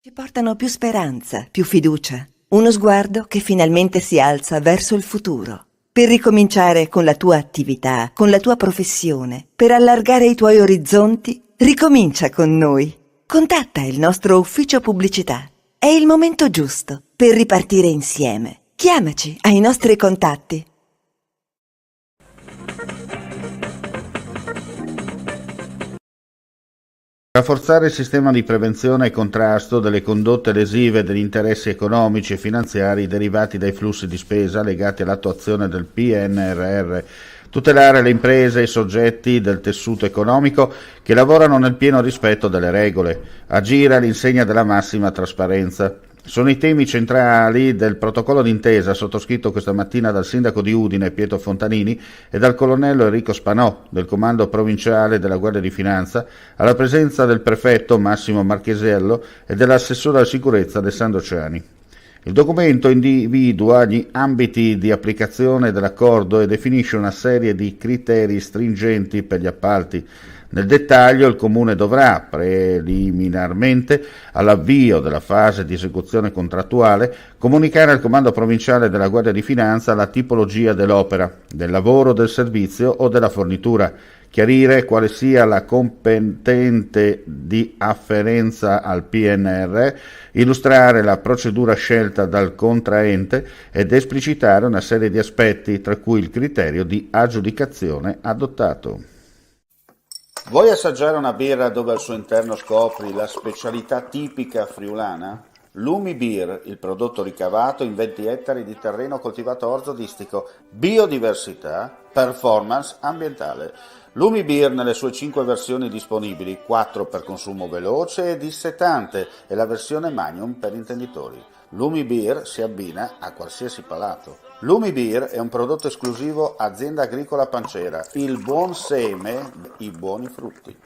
Ci portano più speranza, più fiducia, uno sguardo che finalmente si alza verso il futuro. Per ricominciare con la tua attività, con la tua professione, per allargare i tuoi orizzonti, ricomincia con noi. Contatta il nostro ufficio pubblicità. È il momento giusto per ripartire insieme. Chiamaci ai nostri contatti. Rafforzare il sistema di prevenzione e contrasto delle condotte lesive degli interessi economici e finanziari derivati dai flussi di spesa legati all'attuazione del PNRR. Tutelare le imprese e i soggetti del tessuto economico che lavorano nel pieno rispetto delle regole. Agire all'insegna della massima trasparenza. Sono i temi centrali del protocollo d'intesa sottoscritto questa mattina dal sindaco di Udine Pietro Fontanini e dal colonnello Enrico Spanò del comando provinciale della Guardia di Finanza, alla presenza del prefetto Massimo Marchesello e dell'assessore alla sicurezza Alessandro Ciani. Il documento individua gli ambiti di applicazione dell'accordo e definisce una serie di criteri stringenti per gli appalti. Nel dettaglio, il Comune dovrà, preliminarmente all'avvio della fase di esecuzione contrattuale, comunicare al Comando Provinciale della Guardia di Finanza la tipologia dell'opera, del lavoro, del servizio o della fornitura, chiarire quale sia la competente di afferenza al PNR, illustrare la procedura scelta dal contraente ed esplicitare una serie di aspetti, tra cui il criterio di aggiudicazione adottato. Vuoi assaggiare una birra dove al suo interno scopri la specialità tipica friulana? Lumi Beer, il prodotto ricavato in 20 ettari di terreno coltivato a orzo distico, biodiversità, performance ambientale. Lumi Beer nelle sue 5 versioni disponibili, 4 per consumo veloce e dissetante e la versione Magnum per intenditori. Lumi Beer si abbina a qualsiasi palato. Lumi Beer è un prodotto esclusivo Azienda Agricola Pancera, il buon seme, i buoni frutti.